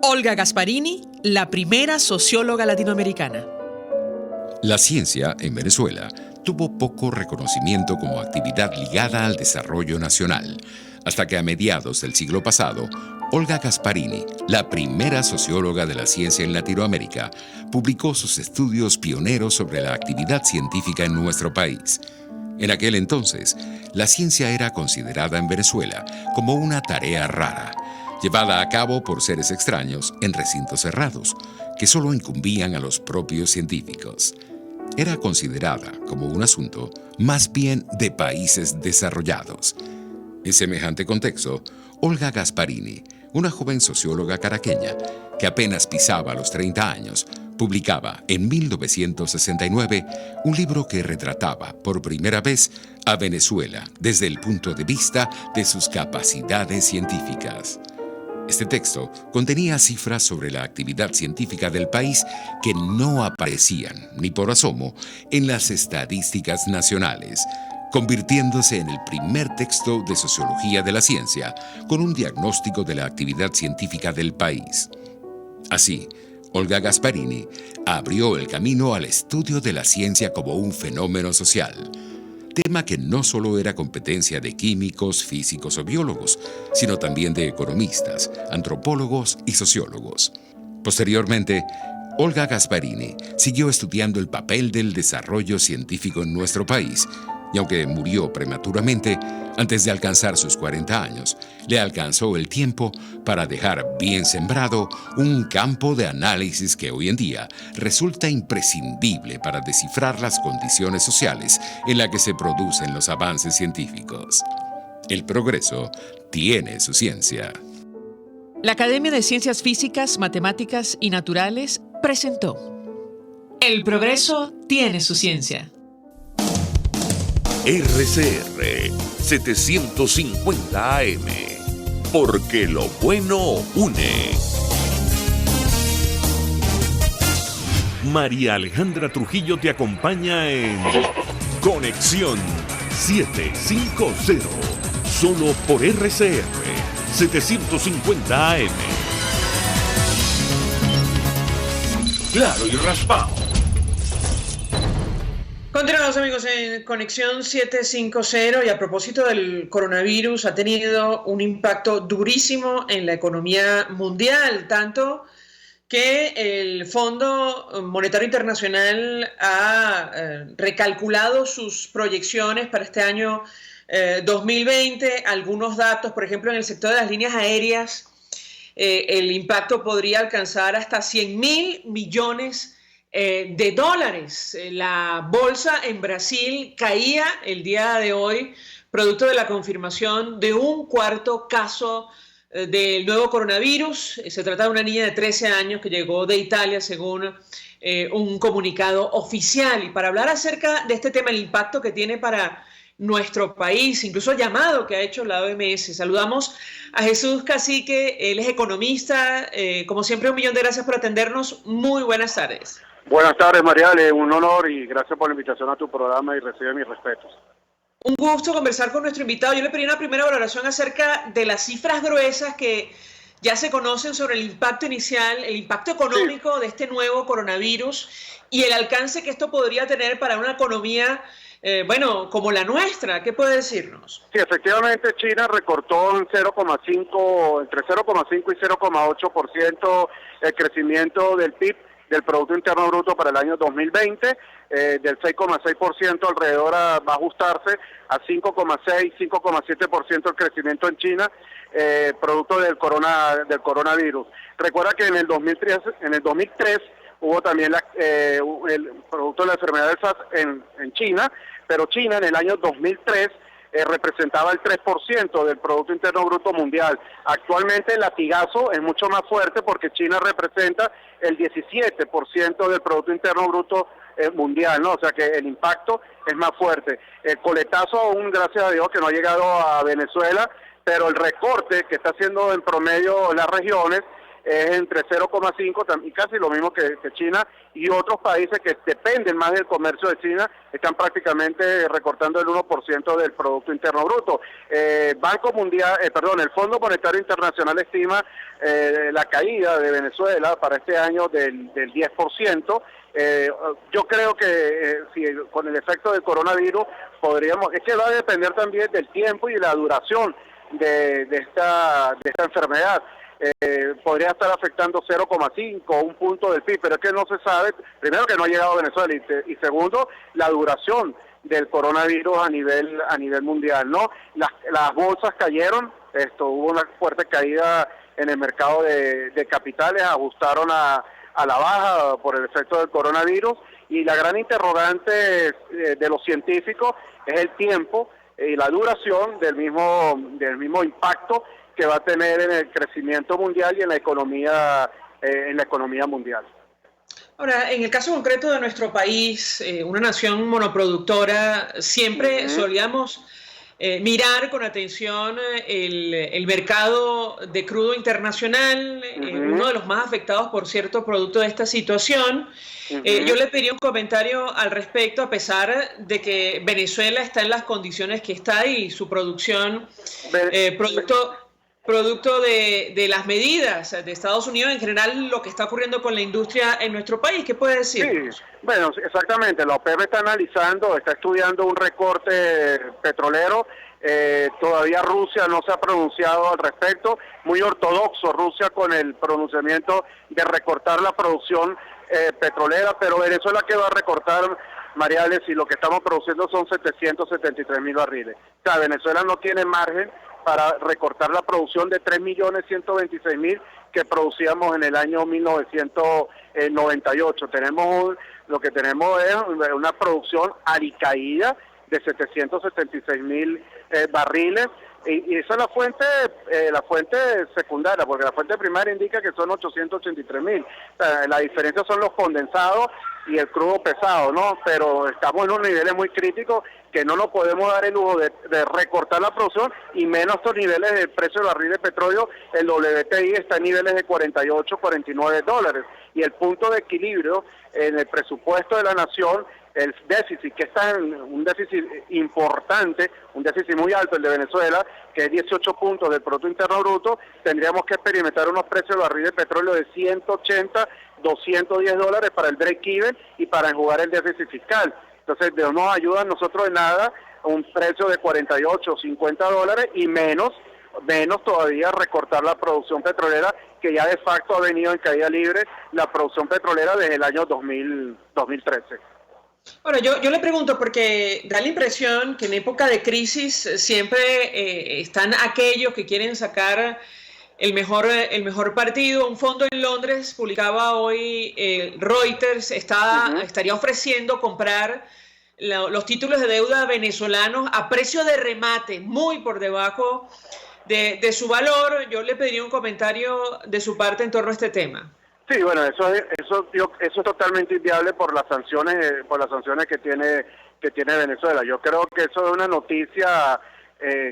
Olga Gasparini, la primera socióloga latinoamericana.
La ciencia en Venezuela tuvo poco reconocimiento como actividad ligada al desarrollo nacional, hasta que a mediados del siglo pasado, Olga Gasparini, la primera socióloga de la ciencia en Latinoamérica, publicó sus estudios pioneros sobre la actividad científica en nuestro país. En aquel entonces, la ciencia era considerada en Venezuela como una tarea rara, llevada a cabo por seres extraños en recintos cerrados, que solo incumbían a los propios científicos. Era considerada como un asunto más bien de países desarrollados. En semejante contexto, Olga Gasparini, una joven socióloga caraqueña que apenas pisaba los 30 años, publicaba en 1969 un libro que retrataba por primera vez a Venezuela desde el punto de vista de sus capacidades científicas. Este texto contenía cifras sobre la actividad científica del país que no aparecían, ni por asomo, en las estadísticas nacionales, convirtiéndose en el primer texto de sociología de la ciencia con un diagnóstico de la actividad científica del país. Así, Olga Gasparini abrió el camino al estudio de la ciencia como un fenómeno social, tema que no solo era competencia de químicos, físicos o biólogos, sino también de economistas, antropólogos y sociólogos. Posteriormente, Olga Gasparini siguió estudiando el papel del desarrollo científico en nuestro país, y aunque murió prematuramente, antes de alcanzar sus 40 años, le alcanzó el tiempo para dejar bien sembrado un campo de análisis que hoy en día resulta imprescindible para descifrar las condiciones sociales en las que se producen los avances científicos. El progreso tiene su ciencia.
La Academia de Ciencias Físicas, Matemáticas y Naturales presentó El progreso tiene su ciencia.
RCR 750 AM, porque lo bueno une. María Alejandra Trujillo te acompaña en Conexión 750, solo por RCR 750 AM. Claro y raspado.
Continuamos, amigos, en Conexión 750, y a propósito del coronavirus, ha tenido un impacto durísimo en la economía mundial, tanto que el Fondo Monetario Internacional ha recalculado sus proyecciones para este año 2020. Algunos datos, por ejemplo, en el sector de las líneas aéreas, el impacto podría alcanzar hasta 100.000 millones de dólares. La bolsa en Brasil caía el día de hoy, producto de la confirmación de un cuarto caso del nuevo coronavirus. Se trata de una niña de 13 años que llegó de Italia, según un comunicado oficial. Y para hablar acerca de este tema, el impacto que tiene para nuestro país, incluso el llamado que ha hecho la OMS, saludamos a Jesús Cacique. Él es economista. Como siempre, 1.000.000 de gracias por atendernos. Muy buenas tardes.
Buenas tardes, Mariale, un honor y gracias por la invitación a tu programa y recibe mis respetos.
Un gusto conversar con nuestro invitado. Yo le pedí una primera valoración acerca de las cifras gruesas que ya se conocen sobre el impacto inicial, el impacto económico de este nuevo coronavirus y el alcance que esto podría tener para una economía, como la nuestra. ¿Qué puede decirnos?
Sí, efectivamente China recortó entre 0,5 y 0,8% el crecimiento del PIB, del Producto Interno Bruto para el año 2020, del 6,6% alrededor va a ajustarse a 5,6, 5,7% el crecimiento en China, producto del coronavirus. Recuerda que en el 2003 hubo también el producto de la enfermedad del SARS en China, pero China en el año 2003 representaba el 3% del Producto Interno Bruto mundial. Actualmente el latigazo es mucho más fuerte porque China representa el 17% del Producto Interno Bruto mundial, ¿no? O sea que el impacto es más fuerte. El coletazo aún, gracias a Dios, que no ha llegado a Venezuela, pero el recorte que está haciendo en promedio las regiones es entre 0,5 y casi lo mismo que China, y otros países que dependen más del comercio de China están prácticamente recortando el 1% del Producto Interno Bruto. El Fondo Monetario Internacional estima la caída de Venezuela para este año del 10%. Yo creo que si con el efecto del coronavirus es que va a depender también del tiempo y la duración de esta enfermedad. Podría estar afectando 0,5 o un punto del PIB, pero es que no se sabe, primero que no ha llegado a Venezuela y segundo, la duración del coronavirus a nivel mundial, ¿no? Las bolsas cayeron, hubo una fuerte caída en el mercado de capitales, ajustaron a la baja por el efecto del coronavirus, y la gran interrogante de los científicos es el tiempo y la duración del mismo impacto que va a tener en el crecimiento mundial y en la economía mundial.
Ahora, en el caso concreto de nuestro país, una nación monoproductora, siempre solíamos mirar con atención el mercado de crudo internacional, uno de los más afectados, por cierto, producto de esta situación. Yo le pediría un comentario al respecto, a pesar de que Venezuela está en las condiciones que está y su producción, producto de las medidas de Estados Unidos, en general lo que está ocurriendo con la industria en nuestro país. ¿Qué puede decir?
Sí, bueno, exactamente. La OPEP está estudiando un recorte petrolero. Todavía Rusia no se ha pronunciado al respecto. Muy ortodoxo Rusia con el pronunciamiento de recortar la producción petrolera, pero Venezuela, ¿qué va a recortar, Mariales, si lo que estamos produciendo son 773,000 barriles? O sea, Venezuela no tiene margen para recortar la producción de 3.126.000 que producíamos en el año 1998. Lo que tenemos es una producción alicaída de 776,000 barriles, y esa es la fuente secundaria, porque la fuente primaria indica que son 883,000. O sea, la diferencia son los condensados y el crudo pesado, ¿no? Pero estamos en unos niveles muy críticos que no nos podemos dar el lujo de recortar la producción, y menos estos niveles del precio del barril de petróleo. El WTI está en niveles de $48, $49, y el punto de equilibrio en el presupuesto de la nación, el déficit, que está en un déficit importante, un déficit muy alto, el de Venezuela, que es 18 puntos del Producto Interno Bruto, tendríamos que experimentar unos precios del barril de petróleo de $180, $210 para el break-even y para enjugar el déficit fiscal. Entonces, no nos ayuda a nosotros de nada un precio de $48 o $50, y menos todavía recortar la producción petrolera, que ya de facto ha venido en caída libre la producción petrolera desde el año 2013.
Bueno, yo le pregunto porque da la impresión que en época de crisis siempre están aquellos que quieren sacar el mejor partido. Un fondo en Londres publicaba hoy, Reuters estaría ofreciendo comprar los títulos de deuda venezolanos a precio de remate, muy por debajo de su valor. Yo le pediría un comentario de su parte en torno a este tema.
Sí, bueno, eso es totalmente inviable por las sanciones que tiene Venezuela. Yo creo que eso es una noticia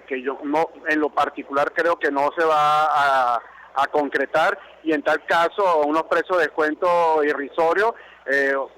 que yo no, en lo particular, creo que no se va a concretar, y en tal caso unos precios de descuento irrisorios,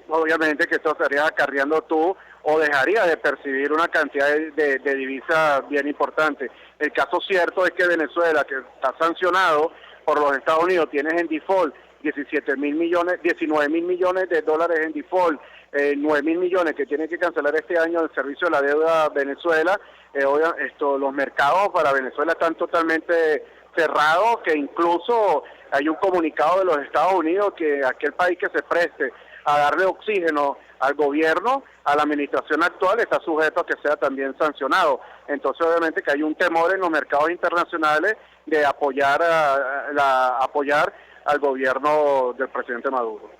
obviamente que esto estaría acarreando tú o dejaría de percibir una cantidad de divisas bien importante. El caso cierto es que Venezuela, que está sancionado por los Estados Unidos, tienes en default 19,000 millones de dólares en default, 9,000 millones que tiene que cancelar este año el servicio de la deuda Venezuela. Los mercados para Venezuela están totalmente cerrados, que incluso hay un comunicado de los Estados Unidos que aquel país que se preste a darle oxígeno al gobierno, a la administración actual, está sujeto a que sea también sancionado. Entonces, obviamente que hay un temor en los mercados internacionales de apoyar al gobierno del presidente Maduro.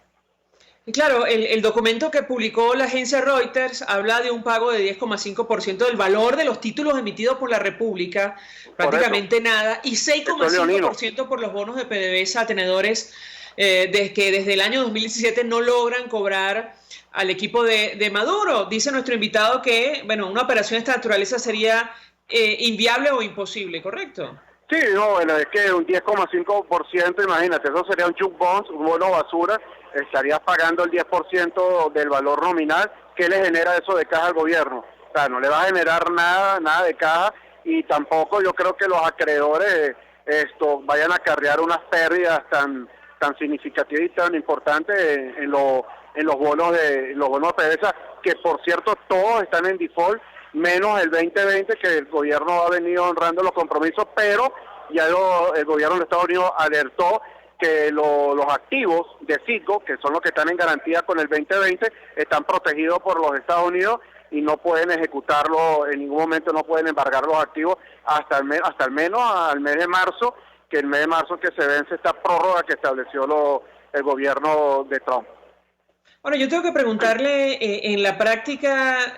Y claro, el documento que publicó la agencia Reuters habla de un pago de 10,5% del valor de los títulos emitidos por la República, prácticamente nada, y 6,5% por los bonos de PDVSA a tenedores que desde el año 2017 no logran cobrar al equipo de Maduro. Dice nuestro invitado que, bueno, una operación de esta naturaleza sería inviable o imposible, ¿correcto?
Sí, no, bueno, es que un 10,5%, imagínate, eso sería un jukebox, un bono basura, estarías pagando el 10% del valor nominal. ¿Qué le genera eso de caja al gobierno? O sea, no le va a generar nada de caja, y tampoco yo creo que los acreedores vayan a acarrear unas pérdidas tan significativas y tan importantes en los bonos de PDVSA, que por cierto todos están en default, menos el 2020, que el gobierno ha venido honrando los compromisos, pero ya el gobierno de Estados Unidos alertó que los activos de Citgo, que son los que están en garantía con el 2020, están protegidos por los Estados Unidos y no pueden ejecutarlo, en ningún momento no pueden embargar los activos hasta al menos al mes de marzo, que el mes de marzo que se vence esta prórroga que estableció el gobierno de Trump.
Bueno, yo tengo que preguntarle en la práctica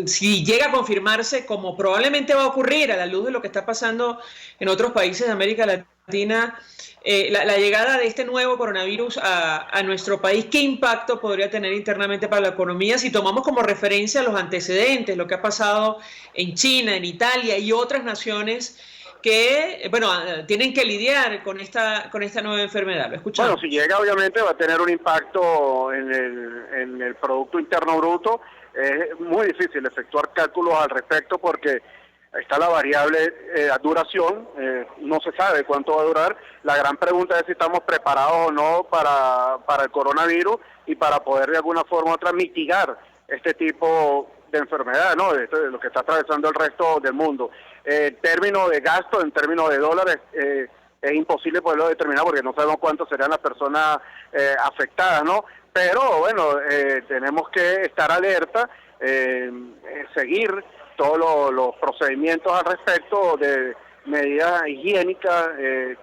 si llega a confirmarse, como probablemente va a ocurrir a la luz de lo que está pasando en otros países de América Latina, la llegada de este nuevo coronavirus a nuestro país. ¿Qué impacto podría tener internamente para la economía si tomamos como referencia los antecedentes, lo que ha pasado en China, en Italia y otras naciones que, bueno, tienen que lidiar con esta nueva enfermedad? ¿Lo escuchamos?
Bueno, si llega, obviamente va a tener un impacto en el Producto Interno Bruto. Es muy difícil efectuar cálculos al respecto porque está la variable duración, no se sabe cuánto va a durar. La gran pregunta es si estamos preparados o no para el coronavirus y para poder de alguna forma u otra mitigar este tipo de enfermedad, ¿no? De lo que está atravesando el resto del mundo. En términos de gasto, en términos de dólares, es imposible poderlo determinar porque no sabemos cuántas serían las personas afectadas, ¿no? Pero bueno, tenemos que estar alerta, seguir todos los procedimientos al respecto de medidas higiénicas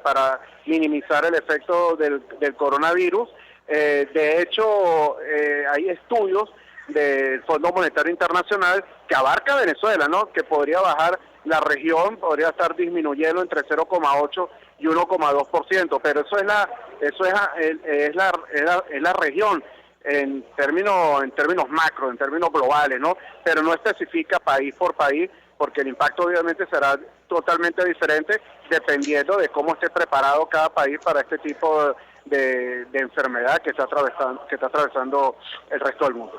para minimizar el efecto del coronavirus. De hecho, hay estudios del Fondo Monetario Internacional que abarca Venezuela, ¿no? Que podría bajar la región, podría estar disminuyendo entre 0,8 y 1,2%, pero eso es la región en términos macro, en términos globales, ¿no? Pero no especifica país por país, porque el impacto obviamente será totalmente diferente dependiendo de cómo esté preparado cada país para este tipo de enfermedad que está atravesando el resto del mundo.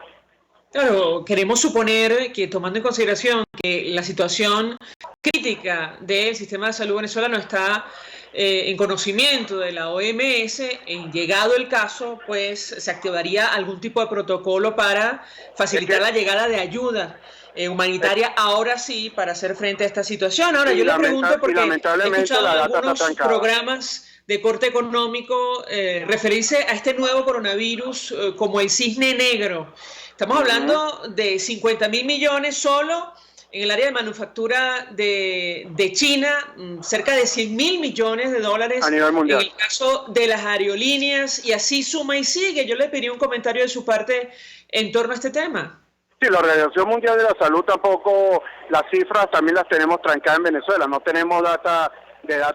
Claro, queremos suponer que, tomando en consideración que la situación crítica del sistema de salud venezolano está en conocimiento de la OMS, en llegado el caso, pues se activaría algún tipo de protocolo para facilitar la llegada de ayuda humanitaria, ahora sí, para hacer frente a esta situación. Ahora, yo le pregunto porque he escuchado algunos programas de corte económico referirse a este nuevo coronavirus como el cisne negro. Estamos hablando de 50.000 millones solo en el área de manufactura de China, cerca de 100.000 millones de dólares
a nivel mundial.
En el caso de las aerolíneas, y así suma y sigue. Yo le pediría un comentario de su parte en torno a este tema.
Sí, la Organización Mundial de la Salud tampoco, las cifras también las tenemos trancadas en Venezuela, no tenemos data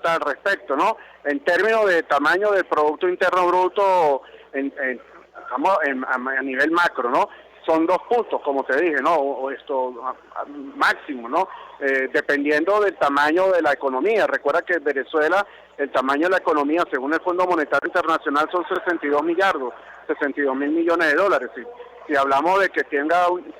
al respecto, ¿no? En términos de tamaño del Producto Interno Bruto, estamos a nivel macro, ¿no? Son 2 puntos, como te dije, ¿no? Máximo, ¿no? Dependiendo del tamaño de la economía. Recuerda que en Venezuela el tamaño de la economía, según el Fondo Monetario Internacional, son 62 mil millones de dólares. Si hablamos de que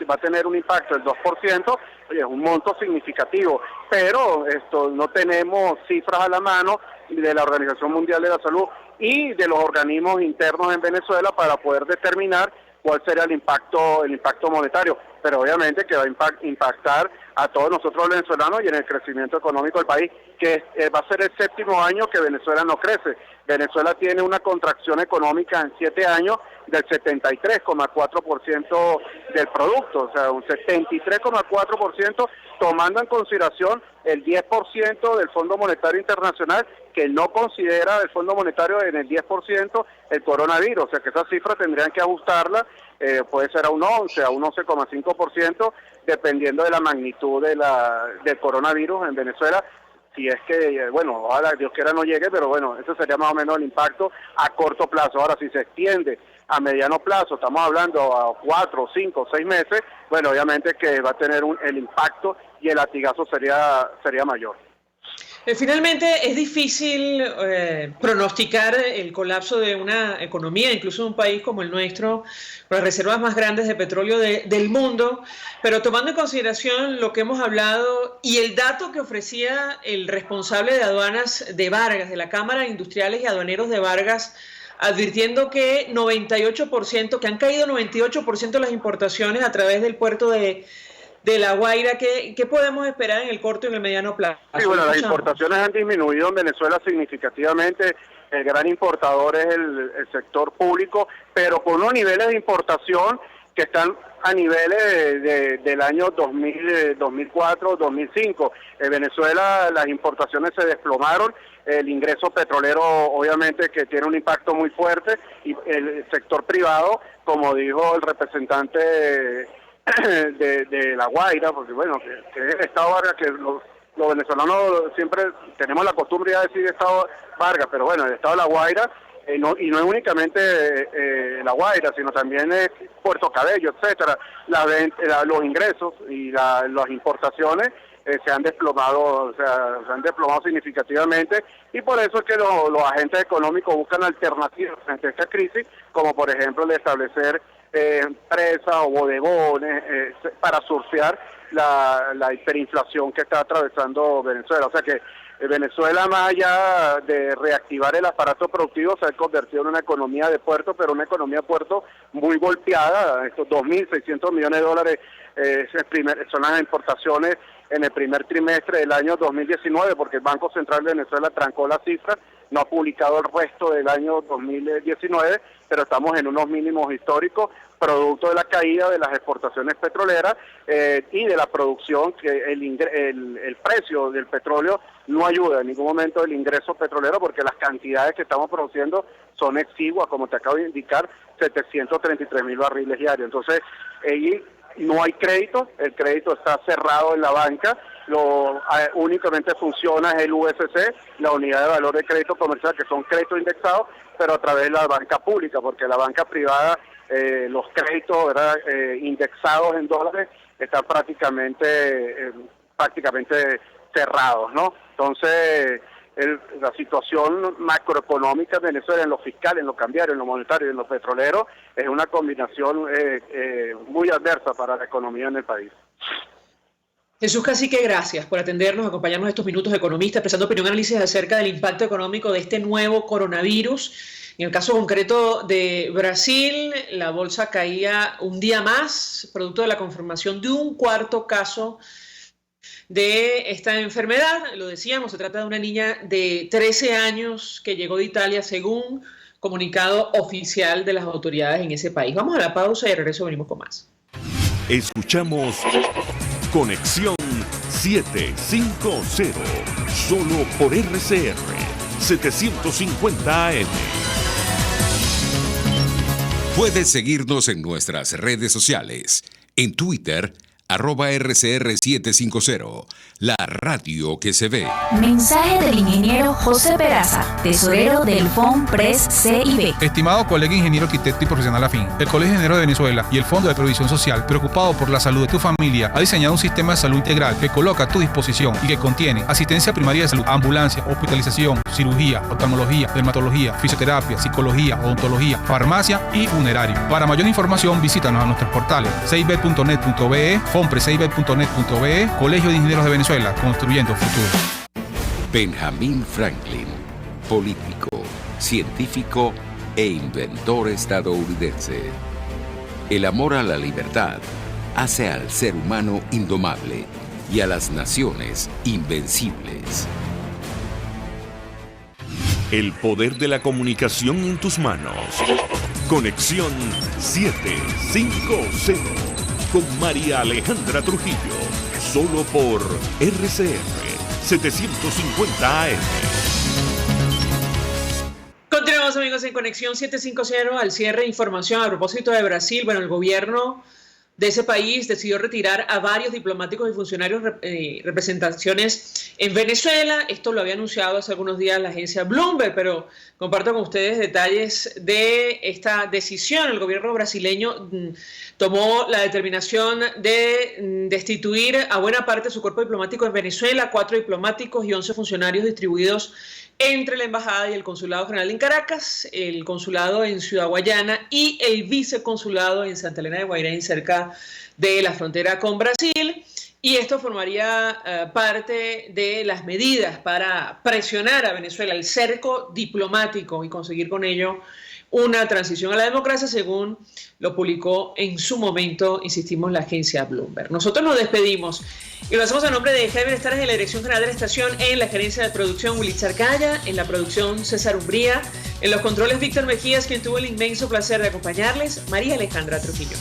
va a tener un impacto del 2%, oye, es un monto significativo, pero no tenemos cifras a la mano de la Organización Mundial de la Salud y de los organismos internos en Venezuela para poder determinar cuál sería el impacto monetario, pero obviamente que va a impactar a todos nosotros los venezolanos y en el crecimiento económico del país, que va a ser el 7º año que Venezuela no crece. Venezuela tiene una contracción económica en 7 años del 73,4% del producto, o sea, un 73,4%, tomando en consideración el 10% del Fondo Monetario Internacional, que no considera el Fondo Monetario en el 10% el coronavirus, o sea que esa cifra tendrían que ajustarla, puede ser a un 11, a un 11,5%, dependiendo de la magnitud del coronavirus en Venezuela. Si es que, bueno, ojalá Dios quiera no llegue, pero bueno, ese sería más o menos el impacto a corto plazo. Ahora, si se extiende a mediano plazo, estamos hablando a 4, 5, 6 meses, bueno, obviamente que va a tener el impacto y el latigazo sería mayor.
Finalmente, es difícil pronosticar el colapso de una economía, incluso de un país como el nuestro, con las reservas más grandes de petróleo del mundo, pero tomando en consideración lo que hemos hablado y el dato que ofrecía el responsable de aduanas de Vargas, de la Cámara de Industriales y Aduaneros de Vargas, advirtiendo que 98%, que han caído 98% de las importaciones a través del puerto de La Guaira, ¿qué podemos esperar en el corto y en el mediano plazo?
Sí, bueno, las importaciones han disminuido en Venezuela significativamente. El gran importador es el sector público, pero con unos niveles de importación que están a niveles del año 2004, 2005. En Venezuela las importaciones se desplomaron, el ingreso petrolero obviamente que tiene un impacto muy fuerte, y el sector privado, como dijo el representante de La Guaira, porque bueno, que es el Estado Vargas, que los venezolanos siempre tenemos la costumbre de decir Estado Vargas, pero bueno, el Estado de La Guaira, y no es únicamente La Guaira, sino también Puerto Cabello, etcétera. Los ingresos y las importaciones se han desplomado, significativamente, y por eso es que los agentes económicos buscan alternativas ante esta crisis, como por ejemplo el de establecer empresas o bodegones para surfear la hiperinflación que está atravesando Venezuela. O sea que Venezuela, más allá de reactivar el aparato productivo, se ha convertido en una economía de puerto, pero una economía de puerto muy golpeada. Estos 2.600 millones de dólares son las importaciones en el primer trimestre del año 2019, porque el Banco Central de Venezuela trancó las cifras, no ha publicado el resto del año 2019, pero estamos en unos mínimos históricos, producto de la caída de las exportaciones petroleras y de la producción, que el precio del petróleo no ayuda en ningún momento el ingreso petrolero, porque las cantidades que estamos produciendo son exiguas, como te acabo de indicar, 733.000 barriles diarios. Entonces, no hay crédito, el crédito está cerrado en la banca, únicamente funciona el USC, la unidad de valor de crédito comercial, que son créditos indexados, pero a través de la banca pública, porque la banca privada, los créditos, ¿verdad?, indexados en dólares están prácticamente cerrados, ¿no? Entonces, la situación macroeconómica de Venezuela, en lo fiscal, en lo cambiario, en lo monetario y en lo petrolero, es una combinación muy adversa para la economía en el país.
Jesús Cacique, gracias por atendernos, acompañarnos estos minutos, economista, expresando opinión y análisis acerca del impacto económico de este nuevo coronavirus. En el caso concreto de Brasil, la bolsa caía un día más, producto de la confirmación de un cuarto caso de esta enfermedad. Lo decíamos, se trata de una niña de 13 años que llegó de Italia, según comunicado oficial de las autoridades en ese país. Vamos a la pausa y al regreso venimos con más.
Escuchamos Conexión 750, solo por RCR 750 AM.
Puedes seguirnos en nuestras redes sociales. En Twitter, @RCR750, la radio que se ve.
Mensaje del ingeniero José Peraza, tesorero del FOMPRES CIB.
Estimado colega ingeniero, arquitecto y profesional afín, el Colegio de Ingenieros de Venezuela y el Fondo de Previsión Social, preocupado por la salud de tu familia, ha diseñado un sistema de salud integral que coloca a tu disposición y que contiene asistencia primaria de salud, ambulancia, hospitalización, cirugía, oftalmología, dermatología, fisioterapia, psicología, odontología, farmacia y funerario. Para mayor información, visítanos a nuestros portales cib.net.be, FOMPRESCIB.net.be, Colegio de Ingenieros de Venezuela, construyendo futuro.
Benjamin Franklin, político, científico e inventor estadounidense. El amor a la libertad hace al ser humano indomable y a las naciones invencibles.
El poder de la comunicación en tus manos. Conexión 750 con María Alejandra Trujillo, solo por RCR 750 AM.
Continuamos, amigos, en Conexión 750, al cierre de información a propósito de Brasil. Bueno, el gobierno de ese país decidió retirar a varios diplomáticos y funcionarios representaciones en Venezuela. Esto lo había anunciado hace algunos días la agencia Bloomberg, pero comparto con ustedes detalles de esta decisión. El gobierno brasileño tomó la determinación de destituir a buena parte de su cuerpo diplomático en Venezuela, 4 diplomáticos y 11 funcionarios distribuidos entre la Embajada y el Consulado General en Caracas, el Consulado en Ciudad Guayana y el Viceconsulado en Santa Elena de Guairén, cerca de la frontera con Brasil. Y esto formaría parte de las medidas para presionar a Venezuela, el cerco diplomático, y conseguir con ello una transición a la democracia, según lo publicó en su momento, insistimos, la agencia Bloomberg. Nosotros nos despedimos y lo hacemos a nombre de Javier Estares en la dirección general de la estación, en la gerencia de producción Willy Charcaya, en la producción César Umbría, en los controles Víctor Mejías, quien tuvo el inmenso placer de acompañarles, María Alejandra Trujillo.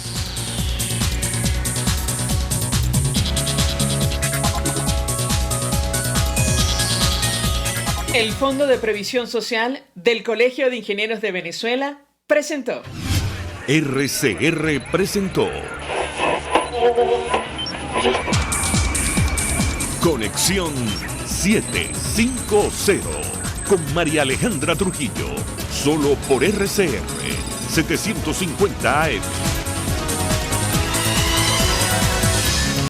El Fondo de Previsión Social del Colegio de Ingenieros de Venezuela presentó.
RCR presentó Conexión 750 con María Alejandra Trujillo, solo por RCR 750 AM.